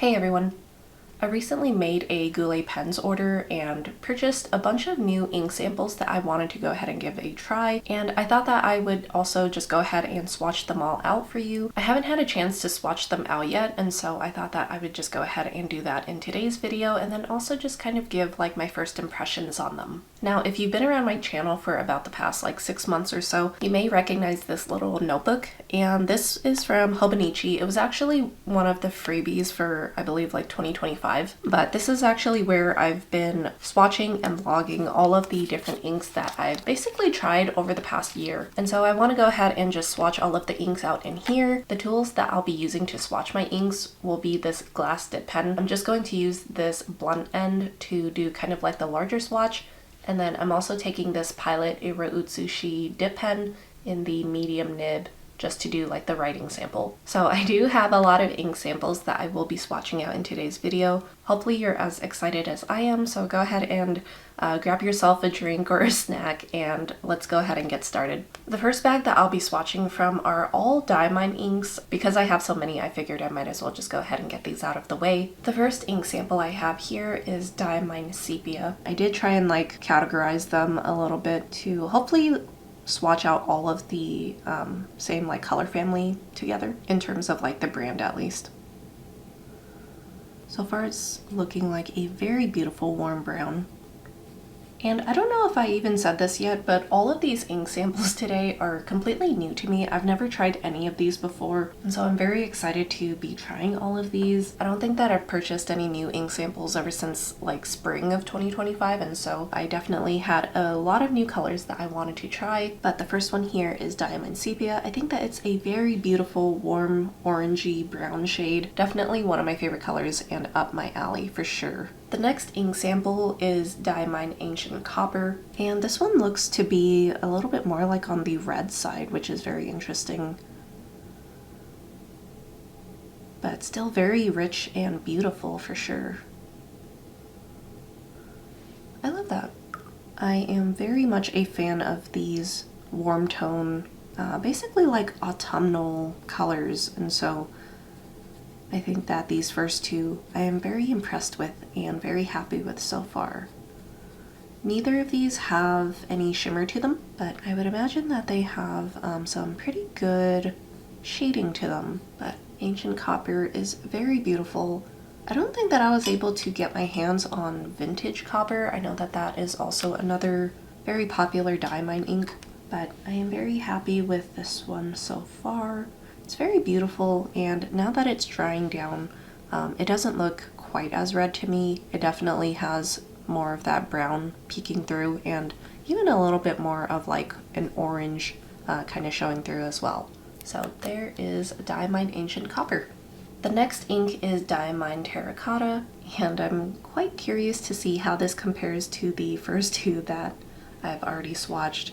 Hey everyone! I recently made a Goulet pens order and purchased a bunch of new ink samples that I wanted to go ahead and give a try, and I thought that I would also just go ahead and swatch them all out for you. I haven't had a chance to swatch them out yet, and so I thought that I would just go ahead and do that in today's video, and then also just kind of give like my first impressions on them. Now, if you've been around my channel for about the past like 6 months or so, you may recognize this little notebook, and this is from Herbin. It was actually one of the freebies for, I believe, like 2025. But this is actually where I've been swatching and logging all of the different inks that I've basically tried over the past year. And so I want to go ahead and just swatch all of the inks out in here. The tools that I'll be using to swatch my inks will be this glass dip pen. I'm just going to use this blunt end to do kind of like the larger swatch. And then I'm also taking this Pilot iroshizuku dip pen in the medium nib just to do like the writing sample. So I do have a lot of ink samples that I will be swatching out in today's video. Hopefully you're as excited as I am, so go ahead and grab yourself a drink or a snack and let's go ahead and get started. The first bag that I'll be swatching from are all Diamine inks. Because I have so many, I figured I might as well just go ahead and get these out of the way. The first ink sample I have here is Diamine Sepia. I did try and like categorize them a little bit to hopefully swatch out all of the same like color family together in terms of like the brand at least. So far it's looking like a very beautiful warm brown. And I don't know if I even said this yet, but all of these ink samples today are completely new to me. I've never tried any of these before, and so I'm very excited to be trying all of these. I don't think that I've purchased any new ink samples ever since like spring of 2025, and so I definitely had a lot of new colors that I wanted to try. But the first one here is Diamine Sepia. I think that it's a very beautiful, warm, orangey brown shade. Definitely one of my favorite colors and up my alley for sure. The next ink sample is Diamine Ancient Copper, and this one looks to be a little bit more like on the red side, which is very interesting. But still very rich and beautiful for sure. I love that. I am very much a fan of these warm tone, basically like autumnal colors, and so I think that these first two I am very impressed with and very happy with so far. Neither of these have any shimmer to them, but I would imagine that they have some pretty good shading to them. But Ancient Copper is very beautiful. I don't think that I was able to get my hands on Vintage Copper. I know that that is also another very popular Diamine ink, but I am very happy with this one so far. It's very beautiful, and now that it's drying down, it doesn't look quite as red to me. It definitely has more of that brown peeking through, and even a little bit more of like an orange kind of showing through as well. So there is Diamine Ancient Copper. The next ink is Diamine Terracotta, and I'm quite curious to see how this compares to the first two that I've already swatched.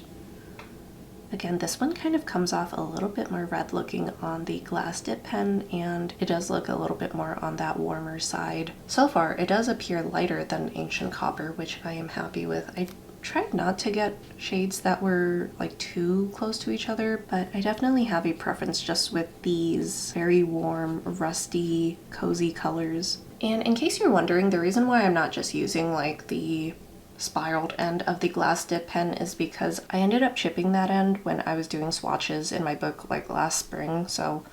Again, this one kind of comes off a little bit more red looking on the glass dip pen, and it does look a little bit more on that warmer side. So far, it does appear lighter than Ancient Copper, which I am happy with. I tried not to get shades that were like too close to each other, but I definitely have a preference just with these very warm, rusty, cozy colors. And in case you're wondering, the reason why I'm not just using like the spiraled end of the glass dip pen is because I ended up chipping that end when I was doing swatches in my book like last spring, so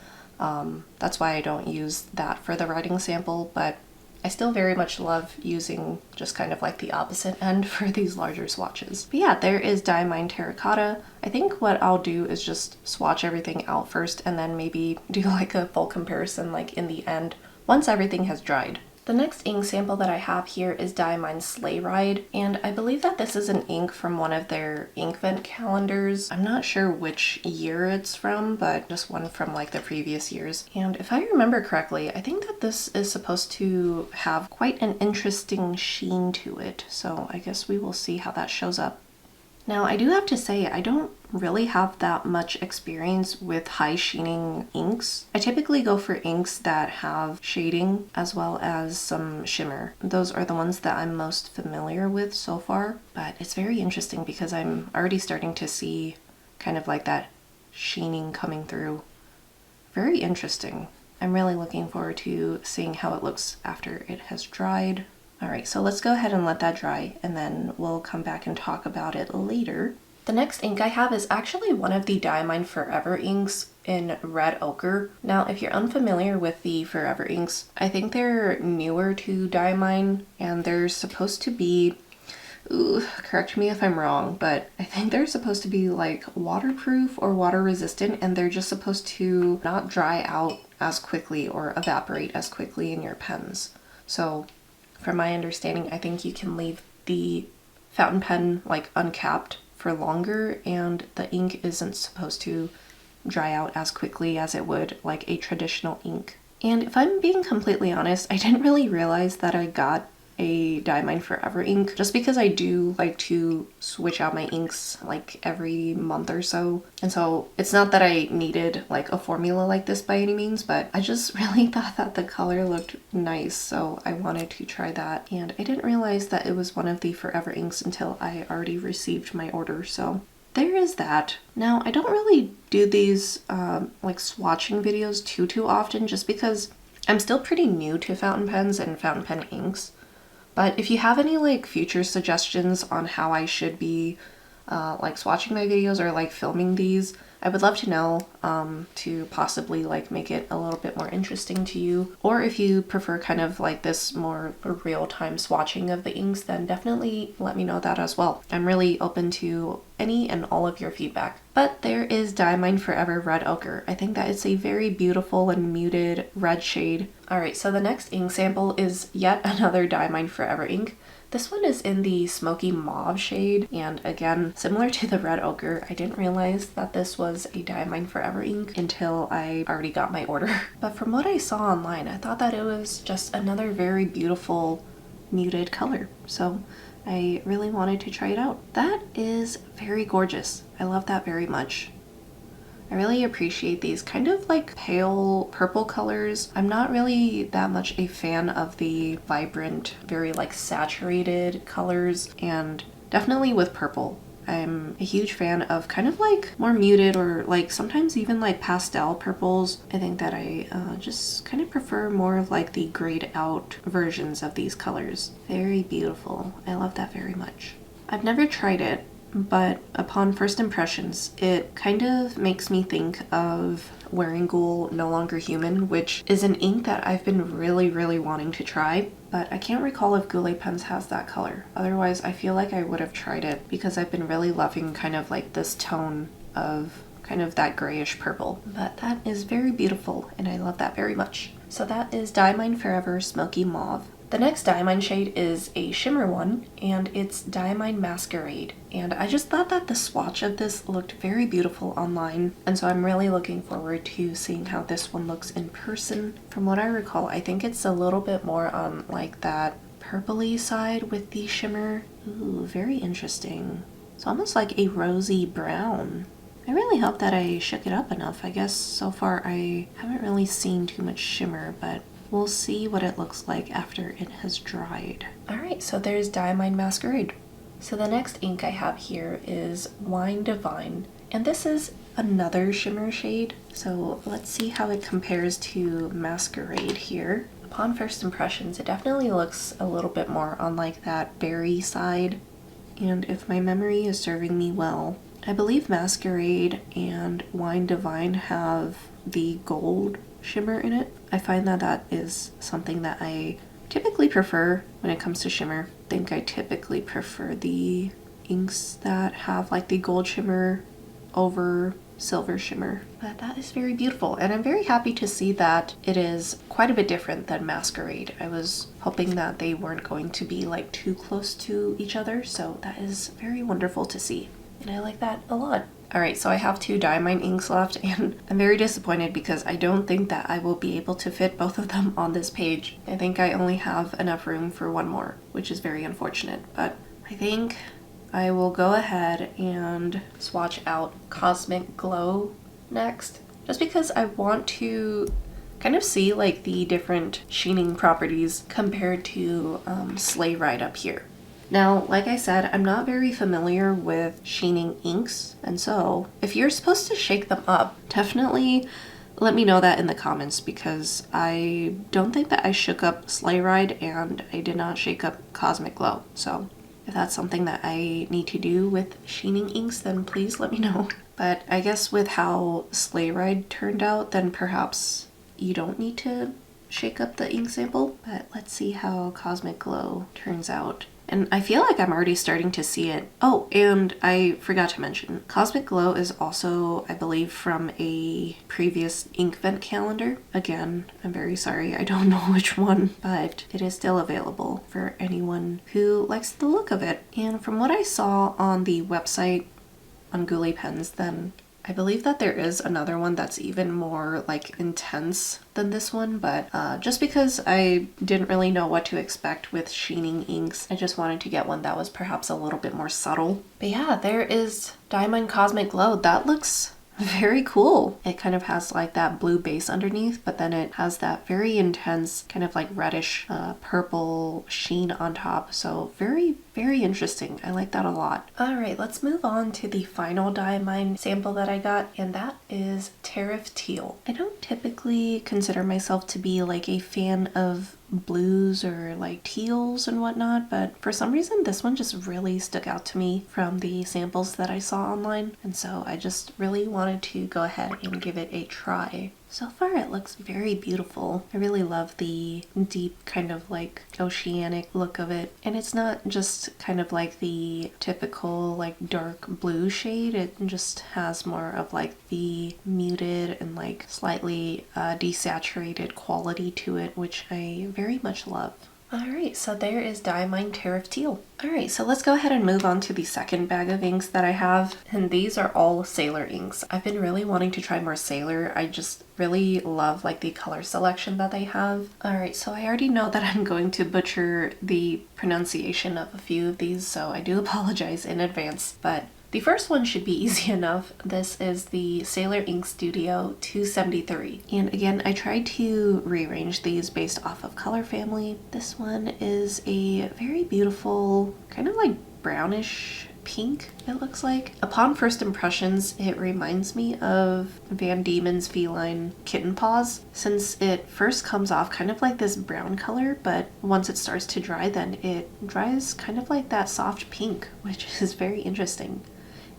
that's why I don't use that for the writing sample, but I still very much love using just kind of like the opposite end for these larger swatches. But yeah, there is Diamine Terracotta. I think what I'll do is just swatch everything out first and then maybe do like a full comparison like in the end once everything has dried. The next ink sample that I have here is Diamine Sleigh Ride, and I believe that this is an ink from one of their Inkvent calendars. I'm not sure which year it's from, but just one from like the previous years. And if I remember correctly, I think that this is supposed to have quite an interesting sheen to it, so I guess we will see how that shows up. Now, I do have to say, I don't really have that much experience with high sheening inks. I typically go for inks that have shading as well as some shimmer. Those are the ones that I'm most familiar with so far, but it's very interesting because I'm already starting to see kind of like that sheening coming through. Very interesting. I'm really looking forward to seeing how it looks after it has dried. All right, so let's go ahead and let that dry, and then we'll come back and talk about it later. The next ink I have is actually one of the Diamine Forever inks in red ochre. Now, if you're unfamiliar with the Forever inks, I think they're newer to Diamine, and they're supposed to be, correct me if I'm wrong, but I think they're supposed to be like waterproof or water resistant, and they're just supposed to not dry out as quickly or evaporate as quickly in your pens. So from my understanding, I think you can leave the fountain pen like uncapped for longer, and the ink isn't supposed to dry out as quickly as it would like a traditional ink. And if I'm being completely honest, I didn't really realize that I got a Diamine Forever ink just because I do like to switch out my inks like every month or so. And so it's not that I needed like a formula like this by any means, but I just really thought that the color looked nice, so I wanted to try that. And I didn't realize that it was one of the Forever inks until I already received my order, so there is that. Now, I don't really do these like swatching videos too often just because I'm still pretty new to fountain pens and fountain pen inks. But if you have any like future suggestions on how I should be like swatching my videos or like filming these, I would love to know to possibly like make it a little bit more interesting to you. Or if you prefer kind of like this more real-time swatching of the inks, then definitely let me know that as well. I'm really open to any and all of your feedback. But there is Diamine Forever Red Ochre. I think that it's a very beautiful and muted red shade. Alright, so the next ink sample is yet another Diamine Forever ink. This one is in the smoky mauve shade, and again, similar to the red ochre, I didn't realize that this was a Diamine Forever ink until I already got my order. But from what I saw online, I thought that it was just another very beautiful muted color. So I really wanted to try it out. That is very gorgeous. I love that very much. I really appreciate these kind of like pale purple colors. I'm not really that much a fan of the vibrant, very like saturated colors, and definitely with purple. I'm a huge fan of kind of like more muted or like sometimes even like pastel purples. I think that I just kind of prefer more of like the grayed out versions of these colors. Very beautiful. I love that very much. I've never tried it, but upon first impressions, it kind of makes me think of Wearingeul No Longer Human, which is an ink that I've been really wanting to try, but I can't recall if Goulet pens has that color. Otherwise, I feel like I would have tried it because I've been really loving kind of like this tone of kind of that grayish purple. But that is very beautiful, and I love that very much. So that is Diamine Forever Smoky Mauve. The next Diamine shade is a shimmer one, and it's Diamine Masquerade. And I just thought that the swatch of this looked very beautiful online, and so I'm really looking forward to seeing how this one looks in person. From what I recall, I think it's a little bit more on like that purpley side with the shimmer. Ooh, very interesting. It's almost like a rosy brown. I really hope that I shook it up enough. I guess so far I haven't really seen too much shimmer, but we'll see what it looks like after it has dried. Alright, so there's Diamine Masquerade. So the next ink I have here is Wine Divine, and this is another shimmer shade. So let's see how it compares to Masquerade here. Upon first impressions, it definitely looks a little bit more on like that berry side. And if my memory is serving me well, I believe Masquerade and Wine Divine have the gold shimmer in it. I find that that is something that I typically prefer when it comes to shimmer. I think I typically prefer the inks that have like the gold shimmer over silver shimmer. But that is very beautiful, and I'm very happy to see that it is quite a bit different than Masquerade. I was hoping that they weren't going to be like too close to each other, so that is very wonderful to see, and I like that a lot. Alright, so I have 2 Diamine inks left, and I'm very disappointed because I don't think that I will be able to fit both of them on this page. I think I only have enough room for one more, which is very unfortunate, but I think I will go ahead and swatch out Cosmic Glow next, just because I want to kind of see like the different sheening properties compared to Sleigh Ride up here. Now, like I said, I'm not very familiar with sheening inks, and so if you're supposed to shake them up, definitely let me know that in the comments, because I don't think that I shook up Sleigh Ride and I did not shake up Cosmic Glow. So if that's something that I need to do with sheening inks, then please let me know. But I guess with how Sleigh Ride turned out, then perhaps you don't need to shake up the ink sample. But let's see how Cosmic Glow turns out. And I feel like I'm already starting to see it. Oh, and I forgot to mention, Cosmic Glow is also, I believe, from a previous ink vent calendar. Again, I'm very sorry, I don't know which one, but it is still available for anyone who likes the look of it. And from what I saw on the website on Goulet pens, then I believe that there is another one that's even more like intense than this one, but just because I didn't really know what to expect with sheening inks, I just wanted to get one that was perhaps a little bit more subtle. But yeah, there is Diamine Cosmic Glow. That looks very cool. It kind of has like that blue base underneath, but then it has that very intense kind of like reddish purple sheen on top. So very, very interesting. I like that a lot. All right, let's move on to the final Diamine sample that I got, and that is Tariff Teal. I don't typically consider myself to be like a fan of blues or like teals and whatnot, but for some reason this one just really stuck out to me from the samples that I saw online, and so I just really wanted to go ahead and give it a try. So far it looks very beautiful. I really love the deep kind of like oceanic look of it, and it's not just kind of like the typical like dark blue shade. It just has more of like the muted and like slightly desaturated quality to it, which I very much love. Alright, so there is Diamine Tariff Teal. Alright, so let's go ahead and move on to the second bag of inks that I have, and these are all Sailor inks. I've been really wanting to try more Sailor. I just really love like the color selection that they have. Alright, so I already know that I'm going to butcher the pronunciation of a few of these, so I do apologize in advance, but the first one should be easy enough. This is the Sailor Ink Studio 273. And again, I tried to rearrange these based off of color family. This one is a very beautiful, kind of like brownish pink, it looks like. Upon first impressions, it reminds me of Van Diemen's Feline Kitten Paws, since it first comes off kind of like this brown color, but once it starts to dry, then it dries kind of like that soft pink, which is very interesting.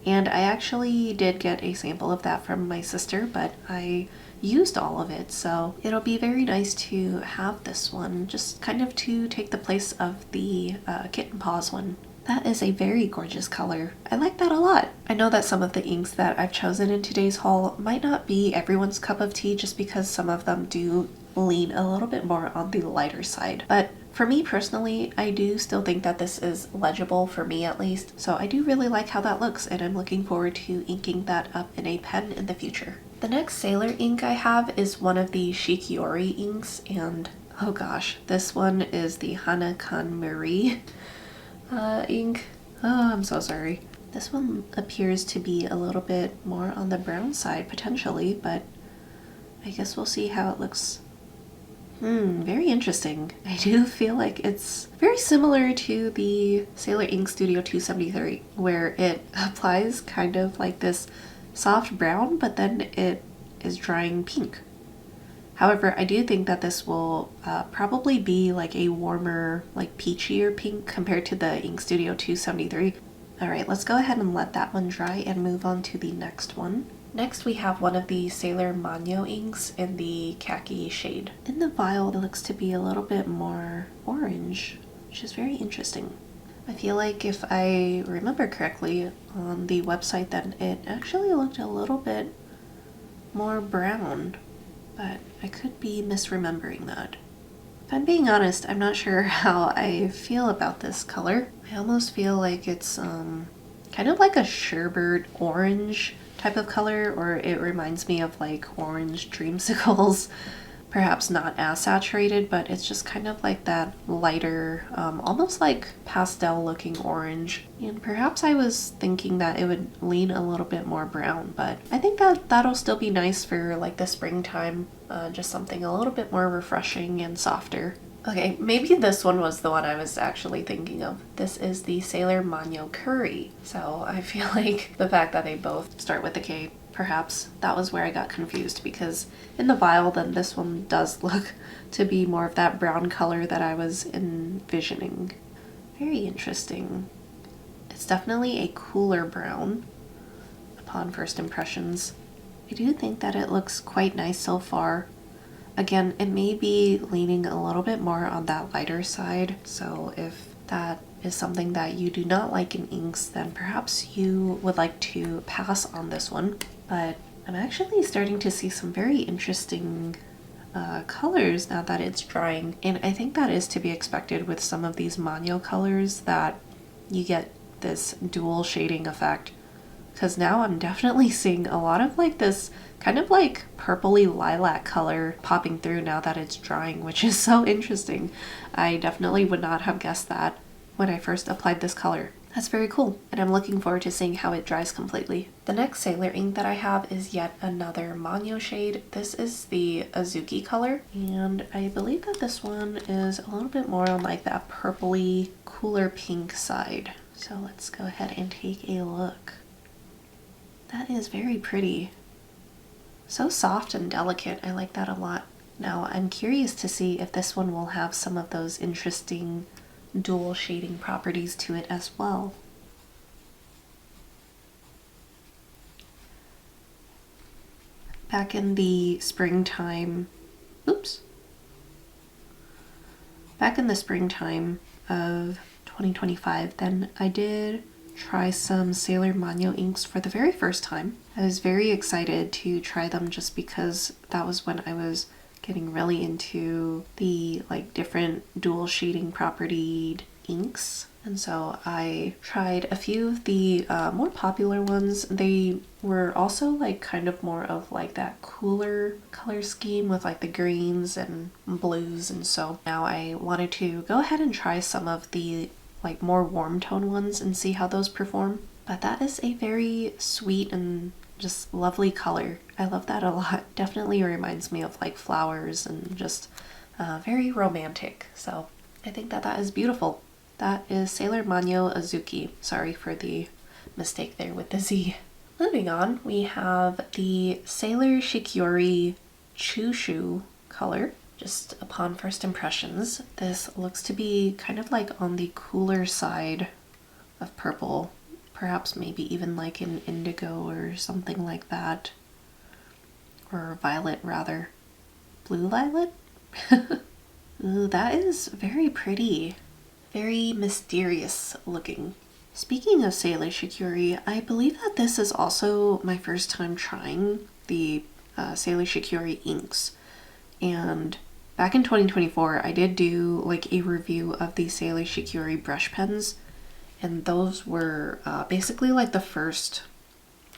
And I actually did get a sample of that from my sister, but I used all of it, so it'll be very nice to have this one just kind of to take the place of the Kitten Paws one. That is a very gorgeous color. I like that a lot. I know that some of the inks that I've chosen in today's haul might not be everyone's cup of tea, just because some of them do lean a little bit more on the lighter side. But for me personally, I do still think that this is legible, for me at least. So I do really like how that looks, and I'm looking forward to inking that up in a pen in the future. The next Sailor ink I have is one of the Shikiori inks, and oh gosh, this one is the Hana-kan Marie ink. Oh, I'm so sorry. This one appears to be a little bit more on the brown side potentially, but I guess we'll see how it looks. Very interesting. I do feel like it's very similar to the Sailor Ink Studio 273, where it applies kind of like this soft brown, but then it is drying pink. However, I do think that this will probably be like a warmer, like peachier pink compared to the Ink Studio 273. Alright, let's go ahead and let that one dry and move on to the next one. Next we have one of the Sailor Manyo inks in the khaki shade. In the vial it looks to be a little bit more orange, which is very interesting. I feel like if I remember correctly on the website, then it actually looked a little bit more brown, but I could be misremembering that. If I'm being honest, I'm not sure how I feel about this color. I almost feel like it's kind of like a sherbet orange type of color, or it reminds me of like orange dreamsicles. Perhaps not as saturated, but it's just kind of like that lighter, almost like pastel looking orange. And perhaps I was thinking that it would lean a little bit more brown, but I think that that'll still be nice for like the springtime, just something a little bit more refreshing and softer. Okay, maybe this one was the one I was actually thinking of. This is the Sailor Manyo Curry. So I feel like the fact that they both start with a K perhaps that was where I got confused, because in the vial then this one does look to be more of that brown color that I was envisioning. Very interesting. It's definitely a cooler brown upon first impressions. I do think that it looks quite nice so far. Again, it may be leaning a little bit more on that lighter side, so if that is something that you do not like in inks, then perhaps you would like to pass on this one. But I'm actually starting to see some very interesting colors now that it's drying, and I think that is to be expected with some of these manyo colors, that you get this dual shading effect, because now I'm definitely seeing a lot of like this kind of like purpley lilac color popping through now that it's drying, which is so interesting. I definitely would not have guessed that when I first applied this color. That's very cool, and I'm looking forward to seeing how it dries completely. The next Sailor ink that I have is yet another manyo shade. This is the Azuki color, and I believe that this one is a little bit more on like that purpley, cooler pink side. So let's go ahead and take a look. That is very pretty. So soft and delicate. I like that a lot. Now I'm curious to see if this one will have some of those interesting dual shading properties to it as well. Back in the springtime, back in the springtime of 2025, then I did try some Sailor Manyo inks for the very first time. I was very excited to try them just because that was when I was getting really into the like different dual shading propertied inks, and so I tried a few of the more popular ones. They were also like kind of more of like that cooler color scheme with like the greens and blues, and so now I wanted to go ahead and try some of the like more warm tone ones and see how those perform. But that is a very sweet and just lovely color. I love that a lot. Definitely reminds me of like flowers and just very romantic. So I think that that is beautiful. That is Sailor Manyo Azuki. Sorry for the mistake there with the Z. Moving on, we have the Sailor Shikiori Chushu color. Just upon first impressions, this looks to be kind of like on the cooler side of purple. Perhaps maybe even like an indigo or something like that. Or violet rather. Blue violet? Ooh, that is very pretty. Very mysterious looking. Speaking of Sailor Shikiori, I believe that this is also my first time trying the Sailor Shikiori inks. And back in 2024, I did do like a review of the Sailor Shikiori brush pens. And those were basically like the first,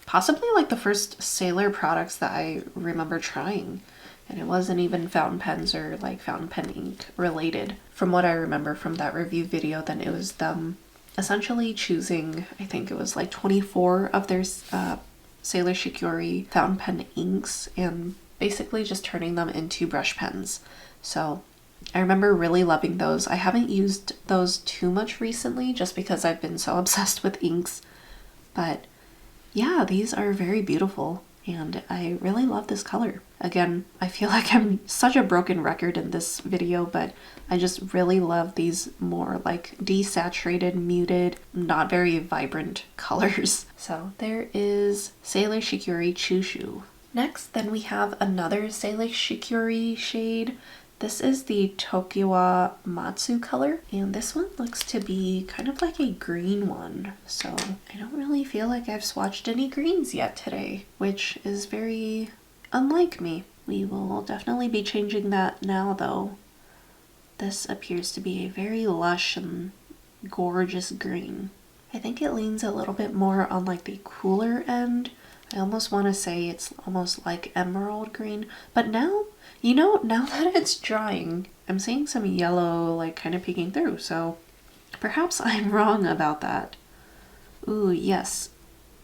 possibly like the first Sailor products that I remember trying. And it wasn't even fountain pens or like fountain pen ink related. From what I remember from that review video, then it was them essentially choosing, I think it was like 24 of their Sailor Shikiori fountain pen inks and basically just turning them into brush pens. So I remember really loving those. I haven't used those too much recently just because I've been so obsessed with inks. But yeah, these are very beautiful and I really love this color. Again, I feel like I'm such a broken record in this video, but I just really love these more like desaturated, muted, not very vibrant colors. So there is Sailor Shikiori Chushu. Next, then we have another Sailor Shikiori shade. This is the Tokiwa Matsu color, and this one looks to be kind of like a green one. So I don't really feel like I've swatched any greens yet today, which is very unlike me. We will definitely be changing that now though. This appears to be a very lush and gorgeous green. I think it leans a little bit more on like the cooler end. I almost want to say it's almost like emerald green, but now, you know, now that it's drying, I'm seeing some yellow like kind of peeking through, so perhaps I'm wrong about that. Ooh, yes.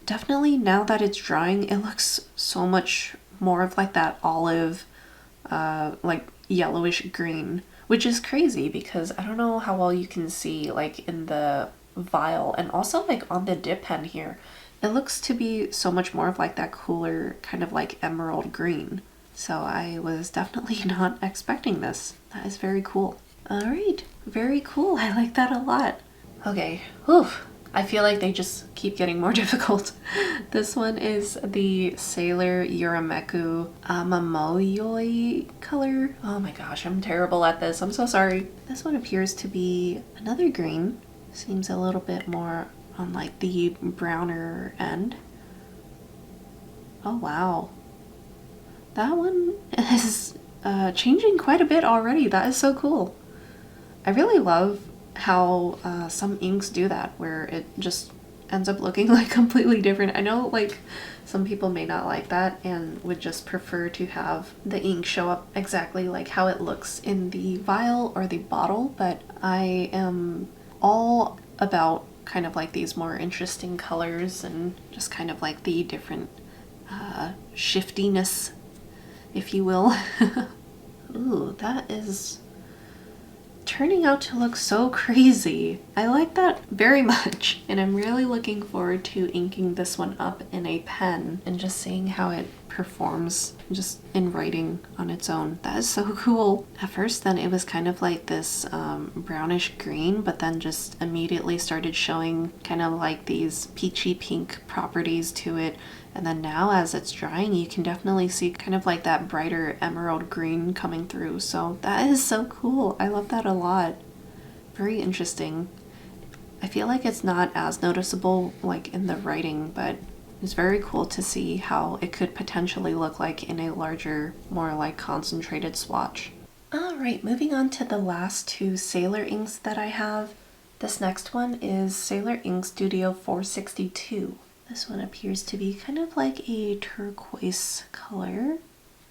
Definitely now that it's drying, it looks so much more of like that olive, like yellowish green, which is crazy because I don't know how well you can see like in the vial and also like on the dip pen here. it looks to be so much more of like that cooler kind of like emerald green. So I was definitely not expecting this. That is very cool. All right, very cool. I like that a lot. Okay, whew. I feel like they just keep getting more difficult. This one is the Sailor Yurameku Mamoyoi color. Oh my gosh, I'm terrible at this. I'm so sorry. This one appears to be another green. Seems a little bit more on like the browner end. Oh wow. That one is changing quite a bit already. That is so cool. I really love how some inks do that, where it just ends up looking like completely different. I know like some people may not like that and would just prefer to have the ink show up exactly like how it looks in the vial or the bottle, but I am all about kind of like these more interesting colors and just kind of like the different shiftiness, if you will. Ooh, that is turning out to look so crazy. I like that very much, and I'm really looking forward to inking this one up in a pen and just seeing how it performs just in writing on its own. That is so cool. At first then it was kind of like this brownish green, but then just immediately started showing kind of like these peachy pink properties to it. And then now as it's drying, you can definitely see kind of like that brighter emerald green coming through. So that is so cool. I love that a lot. Very interesting. I feel like it's not as noticeable like in the writing, but it's very cool to see how it could potentially look like in a larger, more like concentrated swatch. All right, moving on to the last two Sailor inks that I have. This next one is Sailor Ink Studio 462. This one appears to be kind of like a turquoise color.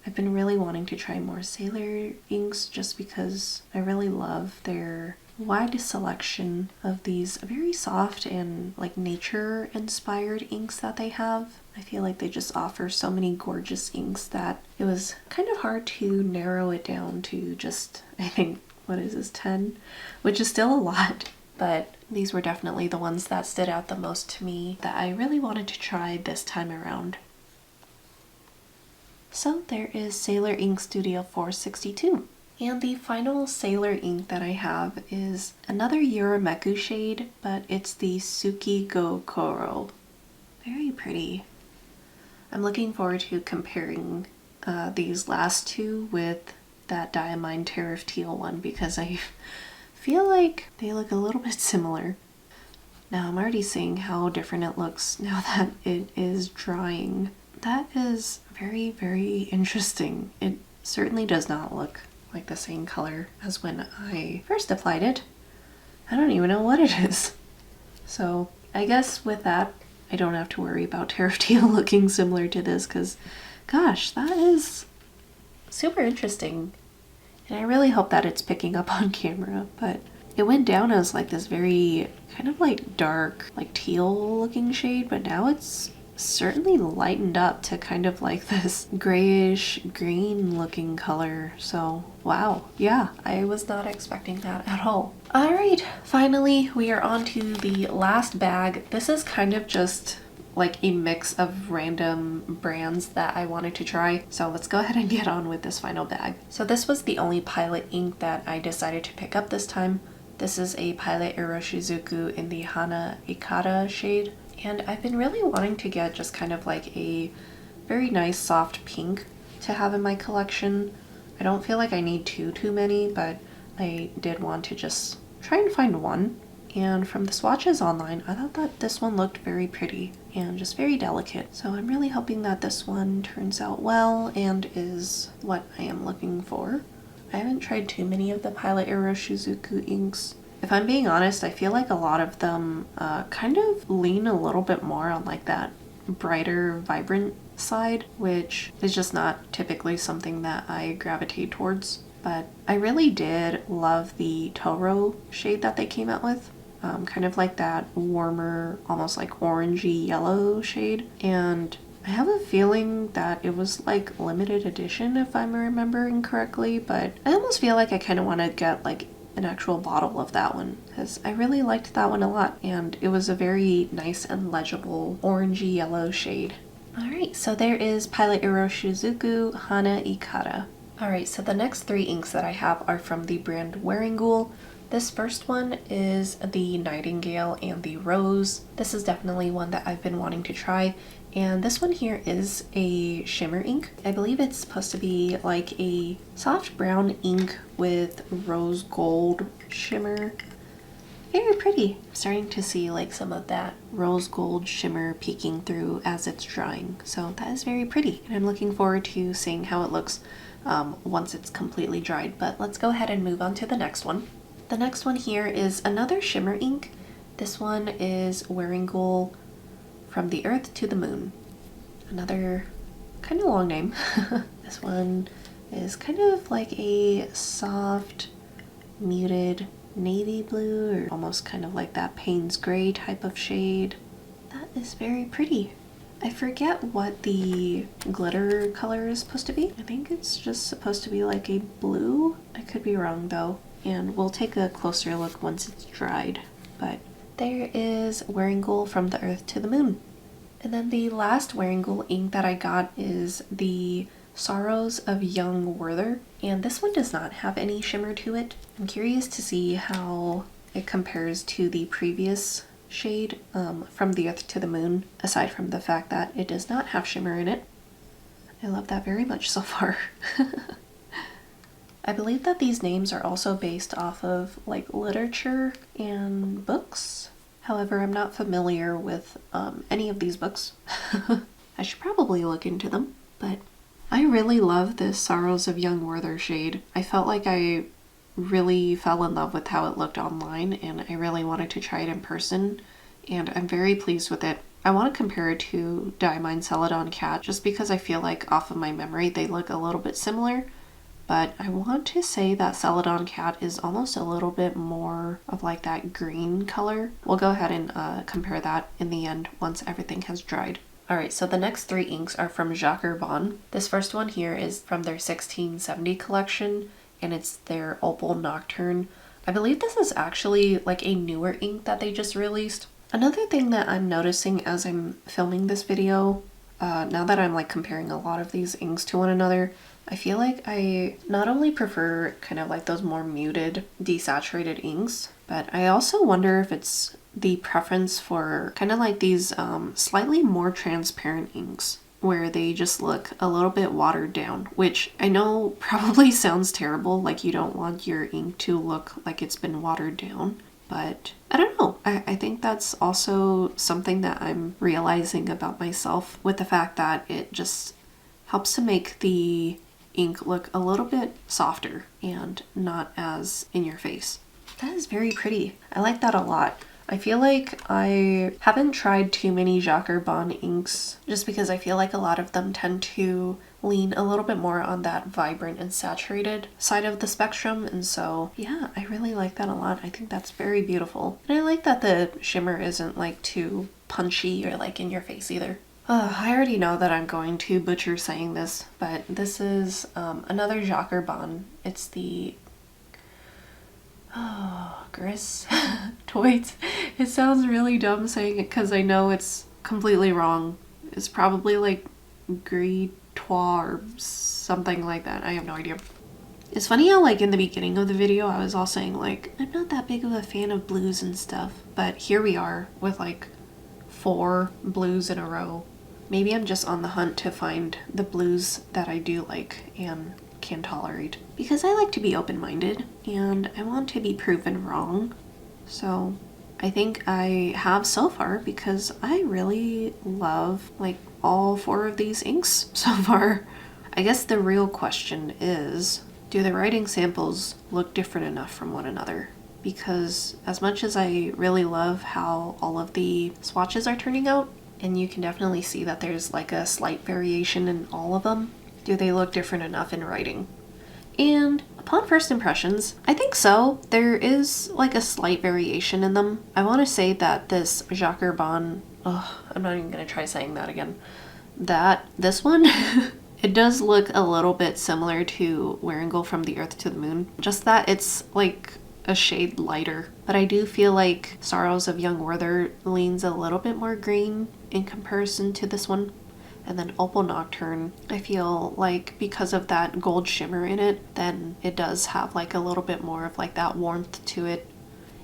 I've been really wanting to try more Sailor inks just because I really love their wide selection of these very soft and like nature inspired inks that they have. I feel like they just offer so many gorgeous inks that it was kind of hard to narrow it down to just, I think, what is this, 10? Which is still a lot, but these were definitely the ones that stood out the most to me that I really wanted to try this time around. So there is Sailor Ink Studio 462. And the final Sailor ink that I have is another yurameku shade, but it's the Suki Go Koro. Very pretty. I'm looking forward to comparing these last two with that Diamine Tariff Teal one because I feel like they look a little bit similar. Now I'm already seeing how different it looks now that it is drying. That is very, very interesting. It certainly does not look like the same color as when I first applied it. I don't even know what it is. So I guess with that, I don't have to worry about Tariff Teal looking similar to this because, gosh, that is super interesting. And I really hope that it's picking up on camera, but it went down as like this very kind of like dark, like teal looking shade, but now it's certainly lightened up to kind of like this grayish green looking color. So wow, yeah, I was not expecting that at all. All right, finally we are on to the last bag. This is kind of just like a mix of random brands that I wanted to try. So let's go ahead and get on with this final bag. So this was the only Pilot ink that I decided to pick up this time. This is a Pilot iroshizuku in the Hana Ikata shade. And I've been really wanting to get just kind of like a very nice soft pink to have in my collection. I don't feel like I need too many, but I did want to just try and find one. And from the swatches online, I thought that this one looked very pretty and just very delicate. So I'm really hoping that this one turns out well and is what I am looking for. I haven't tried too many of the Pilot iroshizuku inks. If I'm being honest, I feel like a lot of them kind of lean a little bit more on like that brighter, vibrant side, which is just not typically something that I gravitate towards. But I really did love the Toro shade that they came out with. Kind of like that warmer, almost like orangey yellow shade. And I have a feeling that it was like limited edition if I'm remembering correctly, but I almost feel like I kind of want to get like an actual bottle of that one, because I really liked that one a lot, and it was a very nice and legible orangey yellow shade. Alright, so there is Pilot Iroshizuku Hana Ikara. Alright, so the next 3 inks that I have are from the brand Wearingeul. This first one is the Nightingale and the Rose. This is definitely one that I've been wanting to try. And this one here is a shimmer ink. I believe it's supposed to be like a soft brown ink with rose gold shimmer. Very pretty. I'm starting to see like some of that rose gold shimmer peeking through as it's drying. So that is very pretty. And I'm looking forward to seeing how it looks once it's completely dried. But let's go ahead and move on to the next one. The next one here is another shimmer ink. This one is Wearingeul From the Earth to the Moon. Another kind of long name. This one is kind of like a soft, muted navy blue, or almost kind of like that Payne's gray type of shade. That is very pretty. I forget what the glitter color is supposed to be. I think it's just supposed to be like a blue. I could be wrong though. And we'll take a closer look once it's dried. But there is Wearingeul From the Earth to the Moon. And then the last Wearingeul ink that I got is the Sorrows of Young Werther. And this one does not have any shimmer to it. I'm curious to see how it compares to the previous shade, From the Earth to the Moon, aside from the fact that it does not have shimmer in it. I love that very much so far. I believe that these names are also based off of like literature and books. However, I'm not familiar with any of these books. I should probably look into them, but I really love this Sorrows of Young Werther shade. I felt like I really fell in love with how it looked online, and I really wanted to try it in person, and I'm very pleased with it. I want to compare it to Diamine Celadon Cat just because I feel like off of my memory they look a little bit similar. But I want to say that Celadon Cat is almost a little bit more of like that green color. We'll go ahead and compare that in the end once everything has dried. Alright, so the next 3 inks are from Jacques Herbin. This first one here is from their 1670 collection, and it's their Opal Nocturne. I believe this is actually like a newer ink that they just released. Another thing that I'm noticing as I'm filming this video, now that I'm like comparing a lot of these inks to one another, I feel like I not only prefer kind of like those more muted, desaturated inks, but I also wonder if it's the preference for kind of like these slightly more transparent inks where they just look a little bit watered down, which I know probably sounds terrible, like you don't want your ink to look like it's been watered down. But I don't know. I think that's also something that I'm realizing about myself with the fact that it just helps to make the ink look a little bit softer and not as in your face. That is very pretty. I like that a lot. I feel like I haven't tried too many Jacques Herbin inks just because I feel like a lot of them tend to lean a little bit more on that vibrant and saturated side of the spectrum, and so yeah, I really like that a lot. I think that's very beautiful. And I like that the shimmer isn't like too punchy or like in your face either. I already know that I'm going to butcher saying this, but this is another Jacques Herbin. It's the Gris Toit. It sounds really dumb saying it because I know it's completely wrong. It's probably like Gris Toi or something like that. I have no idea. It's funny how like in the beginning of the video I was all saying like I'm not that big of a fan of blues and stuff, but here we are with like 4 blues in a row. Maybe I'm just on the hunt to find the blues that I do like and can tolerate, because I like to be open-minded and I want to be proven wrong. So I think I have so far, because I really love like all 4 of these inks so far. I guess the real question is, do the writing samples look different enough from one another? Because as much as I really love how all of the swatches are turning out, and you can definitely see that there's like a slight variation in all of them, do they look different enough in writing? And upon first impressions, I think so. There is like a slight variation in them. I want to say that this Jacques Herbin, I'm not even going to try saying that again. This one, it does look a little bit similar to Wearingeul From the Earth to the Moon. Just that it's like a shade lighter. But I do feel like Sorrows of Young Werther leans a little bit more green in comparison to this one. And then Opal Nocturne, I feel like because of that gold shimmer in it, then it does have like a little bit more of like that warmth to it.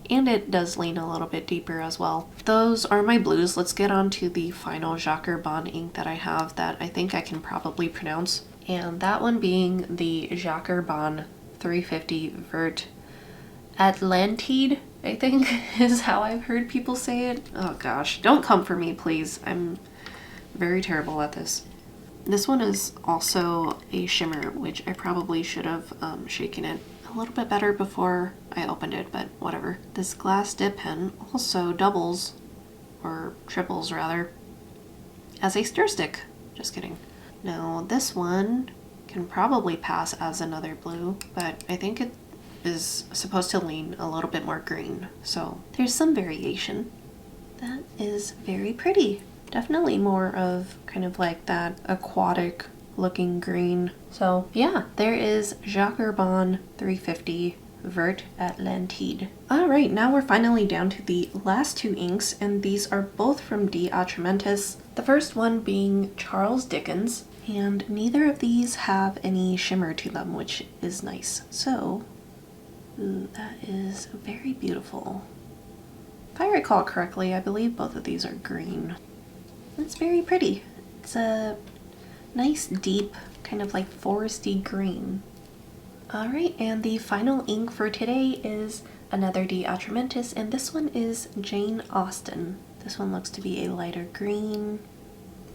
And it does lean a little bit deeper as well. Those are my blues. Let's get on to the final Jacques Herbin ink that I have that I think I can probably pronounce. And that one being the Jacques Herbin 350 Vert Atlantide, I think is how I've heard people say it. Oh gosh, don't come for me, please. I'm very terrible at this. This one is also a shimmer, which I probably should have shaken it a little bit better before I opened it, but whatever. This glass dip pen also doubles, or triples rather, as a stir stick. Just kidding. Now this one can probably pass as another blue, but I think it is supposed to lean a little bit more green, so there's some variation. That is very pretty. Definitely more of kind of like that aquatic looking green. So yeah, there is Jacques Herbin 350 Vert Atlantide. Alright, now we're finally down to the last two inks, and these are both from Atramentis. The first one being Charles Dickens, and neither of these have any shimmer to them, which is nice. So, ooh, that is very beautiful. If I recall correctly, I believe both of these are green. It's very pretty. It's a nice deep kind of like foresty green. Alright, and the final ink for today is another Atramentis, and this one is Jane Austen. This one looks to be a lighter green.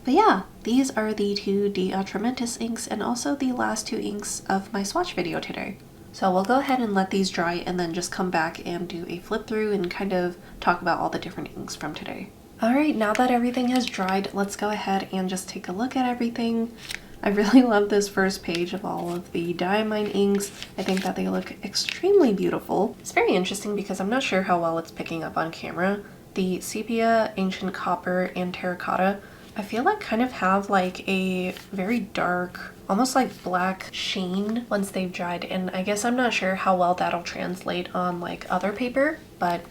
But yeah, these are the two Atramentis inks and also the last two inks of my swatch video today. So we'll go ahead and let these dry and then just come back and do a flip through and kind of talk about all the different inks from today. Alright, now that everything has dried, let's go ahead and just take a look at everything. I really love this first page of all of the Diamine inks. I think that they look extremely beautiful. It's very interesting because I'm not sure how well it's picking up on camera. The sepia, ancient copper, and terracotta, I feel like kind of have like a very dark, almost like black sheen once they've dried, and I guess I'm not sure how well that'll translate on like other paper, but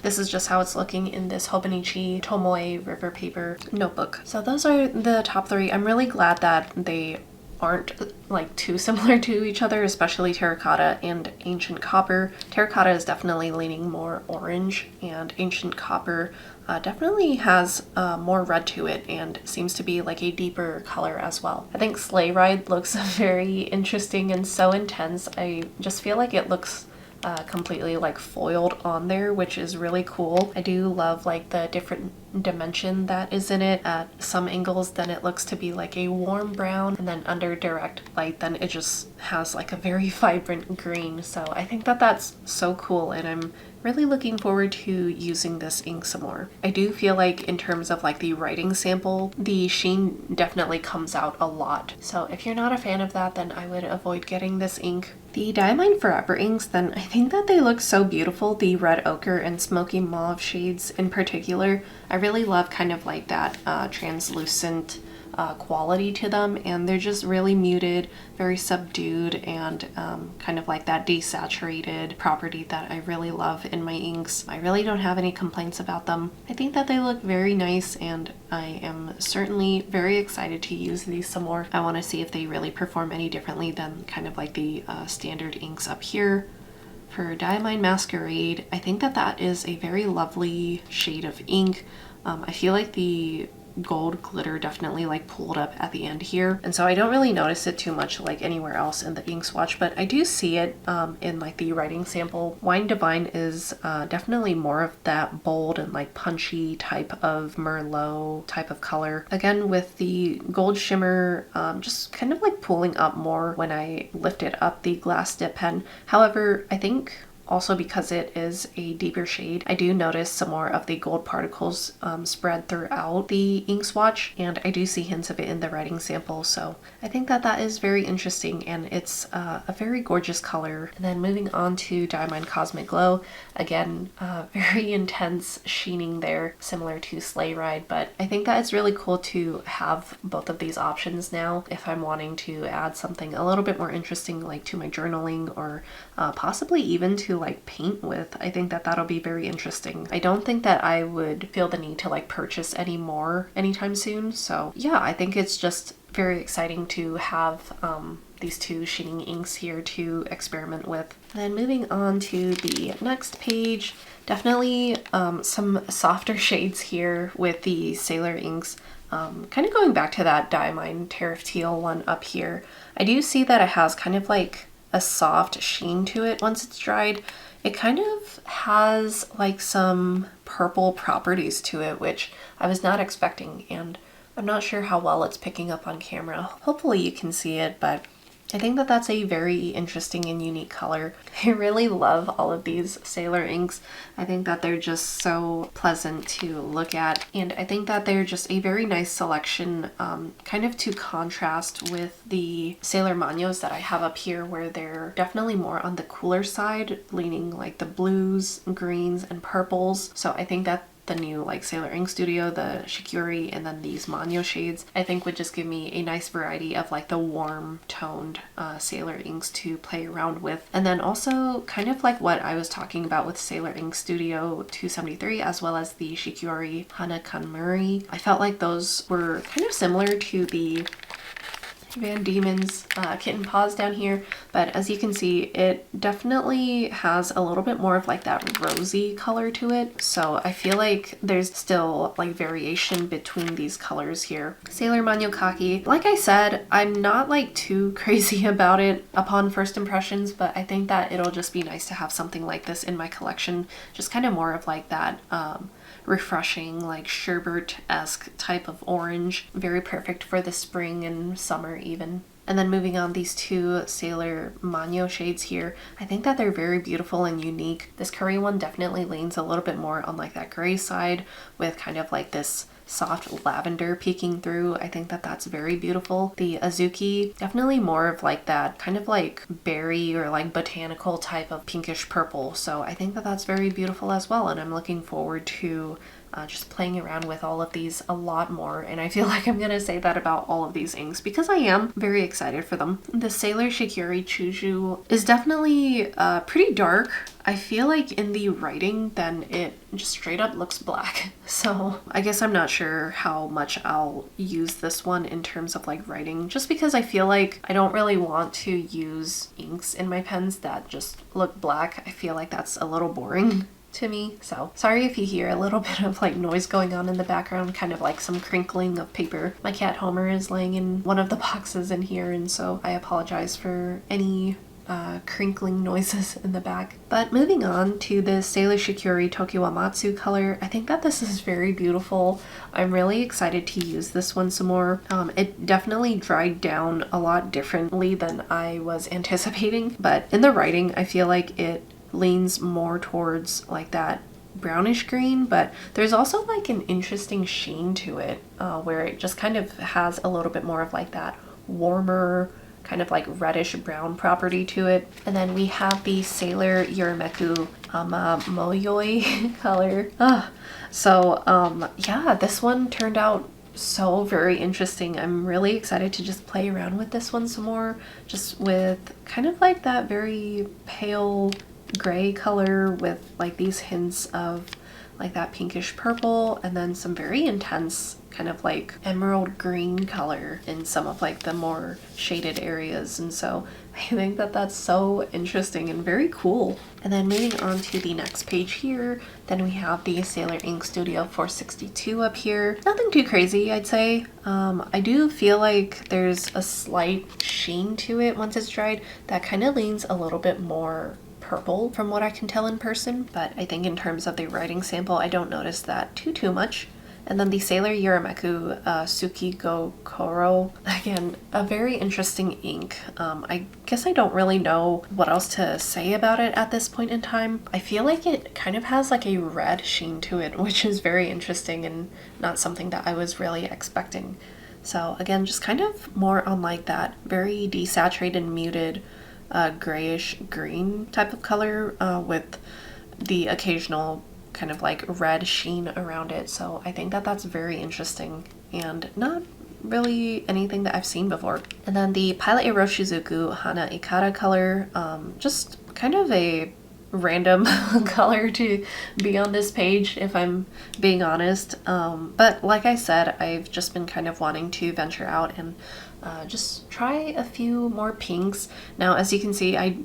this is just how it's looking in this Hobonichi Tomoe River Paper notebook. So those are the top three. I'm really glad that they aren't like too similar to each other, especially terracotta and ancient copper. Terracotta is definitely leaning more orange, and ancient copper definitely has more red to it and seems to be like a deeper color as well. I think Sleigh Ride looks very interesting and so intense. I just feel like it looks completely like foiled on there, which is really cool. I do love like the different dimension that is in it. At some angles then it looks to be like a warm brown, and then under direct light then it just has like a very vibrant green. So I think that that's so cool, and I'm really looking forward to using this ink some more. I do feel like in terms of like the writing sample, the sheen definitely comes out a lot. So if you're not a fan of that, then I would avoid getting this ink. The Diamine Forever inks, then I think that they look so beautiful. The red ochre and smoky mauve shades in particular, I really love kind of like that translucent quality to them, and they're just really muted, very subdued, and kind of like that desaturated property that I really love in my inks. I really don't have any complaints about them. I think that they look very nice, and I am certainly very excited to use these some more. I want to see if they really perform any differently than kind of like the standard inks up here. For Diamine Masquerade, I think that that is a very lovely shade of ink. I feel like the gold glitter definitely like pulled up at the end here, and so I don't really notice it too much like anywhere else in the ink swatch, but I do see it in like the writing sample. Wine Divine is definitely more of that bold and like punchy type of Merlot type of color, again with the gold shimmer just kind of like pulling up more when I lifted up the glass dip pen. However, I think also because it is a deeper shade, I do notice some more of the gold particles spread throughout the ink swatch, and I do see hints of it in the writing sample, so I think that that is very interesting, and it's a very gorgeous color. And then moving on to Diamine Cosmic Glow, again very intense sheening there, similar to Sleigh Ride, but I think that it's really cool to have both of these options now if I'm wanting to add something a little bit more interesting like to my journaling, or possibly even to like paint with. I think that that'll be very interesting. I don't think that I would feel the need to like purchase any more anytime soon. So yeah, I think it's just very exciting to have these two sheening inks here to experiment with. And then moving on to the next page, definitely some softer shades here with the Sailor inks. Kind of going back to that Diamine Tariff Teal one up here. I do see that it has kind of like a soft sheen to it once it's dried. It kind of has like some purple properties to it, which I was not expecting, and I'm not sure how well it's picking up on camera. Hopefully you can see it, but I think that that's a very interesting and unique color. I really love all of these Sailor inks. I think that they're just so pleasant to look at, and I think that they're just a very nice selection, kind of to contrast with the Sailor Manyos that I have up here, where they're definitely more on the cooler side, leaning like the blues, greens, and purples. So I think that the new like Sailor Ink Studio, the Shikiori, and then these manyo shades, I think would just give me a nice variety of like the warm toned Sailor inks to play around with. And then also kind of like what I was talking about with Sailor Ink Studio 273 as well as the Shikiori Hana Kanmuri. I felt like those were kind of similar to the Van Diemen's kitten paws down here, but as you can see, it definitely has a little bit more of like that rosy color to it. So I feel like there's still like variation between these colors here. Sailor Manyo Kaki, like I said, I'm not like too crazy about it upon first impressions, but I think that it'll just be nice to have something like this in my collection. Just kind of more of like that refreshing, like sherbet-esque type of orange. Very perfect for the spring and summer even. And then moving on, these two Sailor Manyo shades here, I think that they're very beautiful and unique. This curry one definitely leans a little bit more on like that gray side with kind of like this soft lavender peeking through. I think that that's very beautiful. The Azuki, definitely more of like that kind of like berry or like botanical type of pinkish purple. So I think that that's very beautiful as well, and I'm looking forward to just playing around with all of these a lot more, and I feel like I'm gonna say that about all of these inks because I am very excited for them. The Sailor Shikiori Chuju is definitely pretty dark. I feel like in the writing then it just straight up looks black. So I guess I'm not sure how much I'll use this one in terms of like writing, just because I feel like I don't really want to use inks in my pens that just look black. I feel like that's a little boring to me. So sorry if you hear a little bit of like noise going on in the background, kind of like some crinkling of paper. My cat Homer is laying in one of the boxes in here, and so I apologize for any crinkling noises in the back. But moving on to the Sailor Shikiori Tokiwamatsu color, I think that this is very beautiful. I'm really excited to use this one some more. It definitely dried down a lot differently than I was anticipating, but in the writing I feel like it leans more towards like that brownish green, but there's also like an interesting sheen to it where it just kind of has a little bit more of like that warmer kind of like reddish brown property to it. And then we have the Sailor Yurameku Moyoi color. So yeah, this one turned out so very interesting. I'm really excited to just play around with this one some more, just with kind of like that very pale gray color with like these hints of like that pinkish purple, and then some very intense kind of like emerald green color in some of like the more shaded areas. And so I think that that's so interesting and very cool. And then moving on to the next page here, then we have the Sailor Ink Studio 462 up here. Nothing too crazy, I'd say. I do feel like there's a slight sheen to it once it's dried that kind of leans a little bit more purple from what I can tell in person, but I think in terms of the writing sample I don't notice that too much. And then the Sailor Yurameku Suki Go Koro, again a very interesting ink. I guess I don't really know what else to say about it at this point in time. I feel like it kind of has like a red sheen to it, which is very interesting and not something that I was really expecting. So again, just kind of more on like that very desaturated, muted grayish green type of color with the occasional kind of like red sheen around it. So I think that that's very interesting and not really anything that I've seen before. And then the Pilot Iroshizuku Hana Ikara color, just kind of a random color to be on this page, if I'm being honest. But like I said, I've just been kind of wanting to venture out and just try a few more pinks. Now, as you can see, I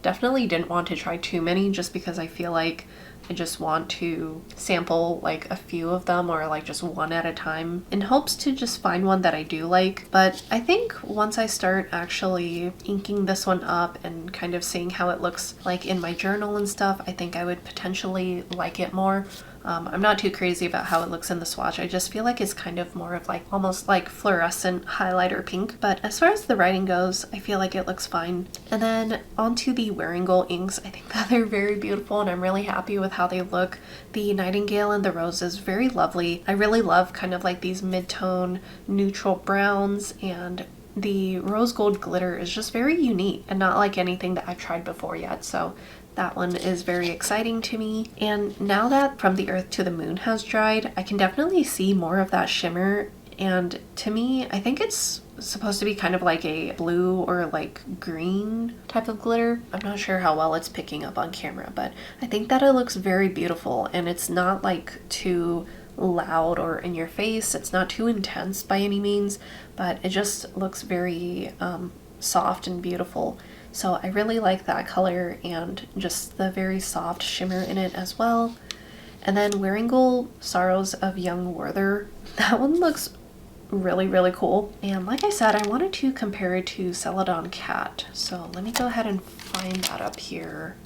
definitely didn't want to try too many just because I feel like I just want to sample like a few of them, or like just one at a time, in hopes to just find one that I do like. But I think once I start actually inking this one up and kind of seeing how it looks like in my journal and stuff, I think I would potentially like it more. I'm not too crazy about how it looks in the swatch. I just feel like it's kind of more of like almost like fluorescent highlighter pink. But as far as the writing goes, I feel like it looks fine. And then onto the Wearingeul inks. I think that they're very beautiful and I'm really happy with how they look. The Nightingale and the Rose is very lovely. I really love kind of like these mid-tone neutral browns, and the rose gold glitter is just very unique and not like anything that I've tried before yet. So that one is very exciting to me. And now that From the Earth to the Moon has dried, I can definitely see more of that shimmer. And to me, I think it's supposed to be kind of like a blue or like green type of glitter. I'm not sure how well it's picking up on camera, but I think that it looks very beautiful, and it's not like too loud or in your face. It's not too intense by any means, but it just looks very soft and beautiful. So I really like that color and just the very soft shimmer in it as well. And then Wearingeul Sorrows of Young Werther, that one looks really cool. And like I said, I wanted to compare it to Celadon Cat. So let me go ahead and find that up here.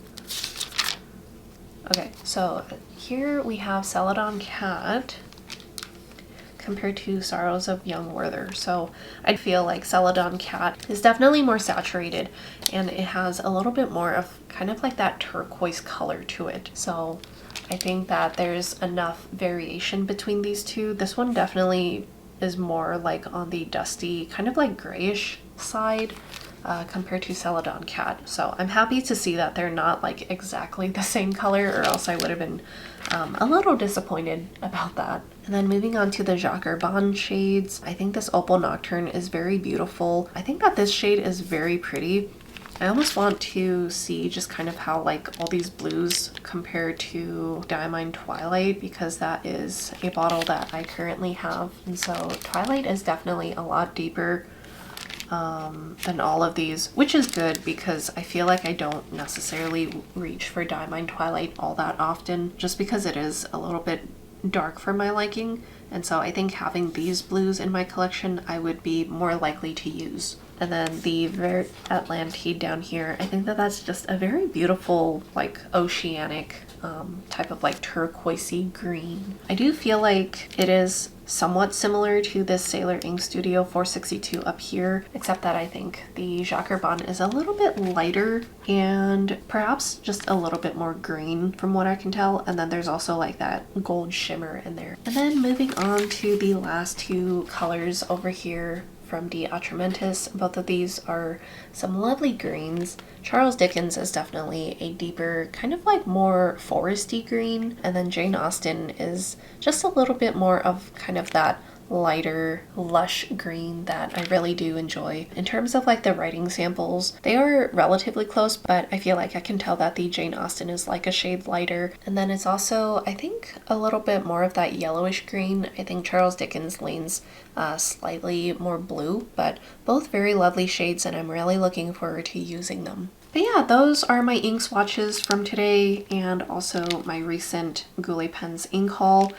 Okay, so here we have Celadon Cat compared to Sorrows of Young Werther. So I feel like Celadon Cat is definitely more saturated, and it has a little bit more of kind of like that turquoise color to it. So I think that there's enough variation between these two. This one definitely is more like on the dusty, kind of like grayish side compared to Celadon Cat. So I'm happy to see that they're not like exactly the same color, or else I would have been a little disappointed about that. And then moving on to the Jacques Herbin shades, I think this Opal Nocturne is very beautiful. I think that this shade is very pretty. I almost want to see just kind of how like all these blues compare to Diamine Twilight, because that is a bottle that I currently have. And so Twilight is definitely a lot deeper than all of these, which is good because I feel like I don't necessarily reach for Diamine Twilight all that often, just because it is a little bit dark for my liking. And so I think having these blues in my collection, I would be more likely to use. And then the Vert Atlantide down here, I think that that's just a very beautiful, like oceanic type of like turquoisey green. I do feel like it is somewhat similar to this Sailor Ink Studio 462 up here, except that I think the Jacques Herbin is a little bit lighter and perhaps just a little bit more green from what I can tell. And then there's also like that gold shimmer in there. And then moving on to the last two colors over here from the Atramentis. Both of these are some lovely greens. Charles Dickens is definitely a deeper, kind of like more foresty green, and then Jane Austen is just a little bit more of kind of that lighter, lush green that I really do enjoy. In terms of like the writing samples, they are relatively close, but I feel like I can tell that the Jane Austen is like a shade lighter. And then it's also, I think, a little bit more of that yellowish green. I think Charles Dickens leans slightly more blue, but both very lovely shades, and I'm really looking forward to using them. But yeah, those are my ink swatches from today, and also my recent Goulet pens ink haul.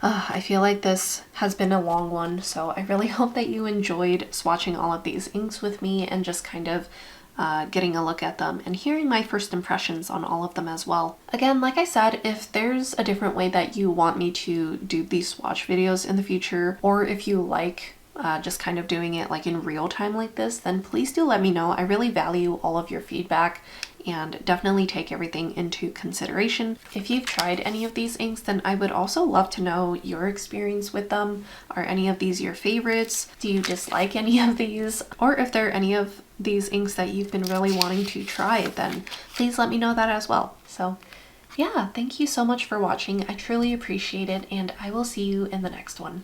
I feel like this has been a long one, so I really hope that you enjoyed swatching all of these inks with me and just kind of getting a look at them and hearing my first impressions on all of them as well. Again, like I said, if there's a different way that you want me to do these swatch videos in the future, or if you like just kind of doing it like in real time like this, then please do let me know. I really value all of your feedback and definitely take everything into consideration. If you've tried any of these inks, then I would also love to know your experience with them. Are any of these your favorites? Do you dislike any of these? Or if there are any of these inks that you've been really wanting to try, then please let me know that as well. So yeah, thank you so much for watching. I truly appreciate it, and I will see you in the next one.